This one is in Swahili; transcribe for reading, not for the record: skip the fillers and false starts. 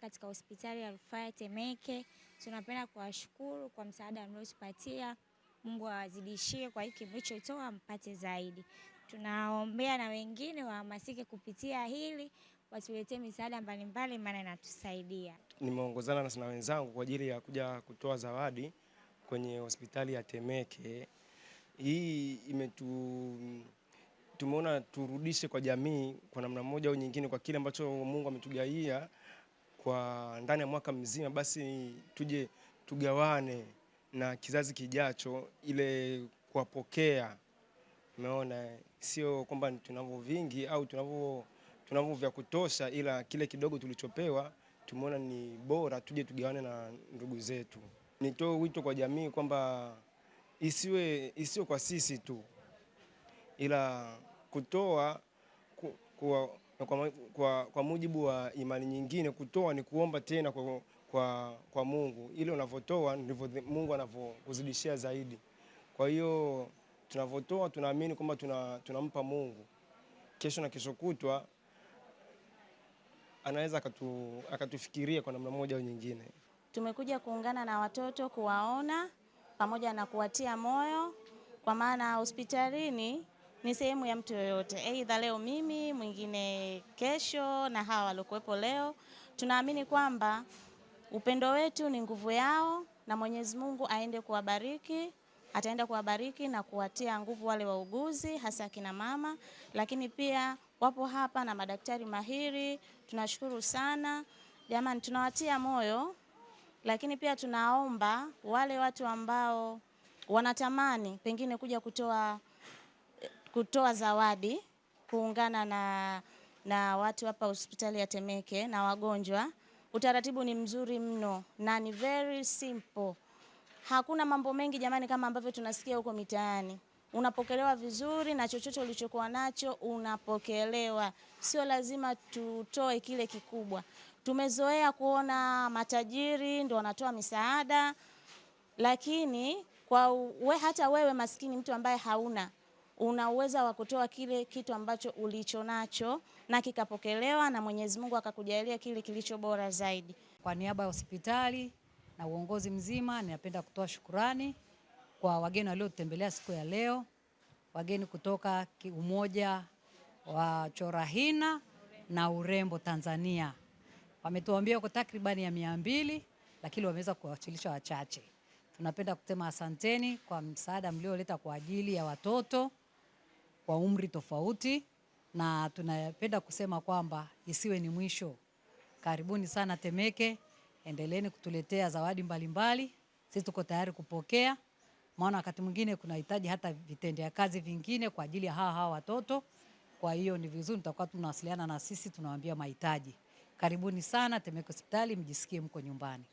katika hospitali ya rufaa ya Temeke. Tunapenda kuwashukuru kwa msaada mliotupatia. Mungu awazidishie kwa hiki mlichotoa mpate zaidi. Tunaombea na wengine wahamasike kupitia hili, watuletee misaada mbalimbali maana inatusaidia. Nimeongozana na wenzangu kwa ajili ya kuja kutoa zawadi kwenye hospitali ya Temeke. Hii tumeona turudishe kwa jamii kwa namna moja au nyingine kwa kile ambacho Mungu ametugaia kwa ndani ya mwaka mzima, basi tuje tugawane na kizazi kijacho ile kuwapokea. Umeona, sio kwamba tunavyo vingi au tunavyo vya kutosha, ila kile kidogo tulichopewa tumeona ni bora tuje tugawane na ndugu zetu. Nitoe wito kwa jamii kwamba isiwe kwa sisi tu, ila kutoa kwa mujibu wa imani nyingine. Kutoa ni kuomba tena kwa Mungu, ile unavotoa ndivyo Mungu anavokuzidishia zaidi. Kwa hiyo tunavotoa tunaamini kwamba tunampa Mungu, kesho na kesho kutwa anaweza akatufikiria kwa namna moja au nyingine. Tumekuja kuungana na watoto kuwaona pamoja na kuwatia moyo, kwa maana hospitalini ni sehemu ya mtu yoyote. Aidha leo mimi, mwingine kesho, na hawa waliokuwepo leo. Tunaamini kwamba upendo wetu ni nguvu yao, na Mwenyezi Mungu ataenda kuwabariki na kuwatia nguvu wale wauguzi, hasa kina mama. Lakini pia wapo hapa na madaktari mahiri. Tunashukuru sana. Jamani, tunawatia moyo, lakini pia tunaomba wale watu ambao wanatamani pengine kuja kutoa zawadi, kuungana na watu hapa hospitali ya Temeke na wagonjwa. Utaratibu ni mzuri mno na ni very simple. Hakuna mambo mengi jamani kama ambavyo tunasikia huko mitaani. Unapokelewa vizuri na chochote ulichokuwa nacho unapokelewa. Sio lazima tutoe kile kikubwa. Tumezoea kuona matajiri ndio wanatoa misaada, lakini hata wewe maskini, mtu ambaye hauna, una uwezo wa kutoa kile kitu ambacho ulicho nacho na kikapokelewa na Mwenyezi Mungu akakujalia kile kilicho bora zaidi. Kwa niaba ya hospitali na uongozi mzima, ninapenda kutoa shukrani kwa wageni waliotembelea siku ya leo. Wageni kutoka Umoja wa Chorahina na Urembo Tanzania. Wametuambia kwa takribani ya 200, lakini wameweza kuwasilisha wachache. Tunapenda kusema asanteni kwa msaada mlioleta kwa ajili ya watoto wa umri tofauti, na tunapenda kusema kwamba isiwe ni mwisho. Karibuni sana Temeke, endeleeni kutuletea zawadi mbalimbali. Sisi tuko tayari kupokea. Maana wakati mwingine kunahitaji hata vitendea kazi vingine kwa ajili ya hawa watoto. Kwa hiyo ni vizuri tutakuwa tunawasiliana na sisi, tunawaambia mahitaji. Karibuni sana Temeke Hospitali, mjisikie mko nyumbani.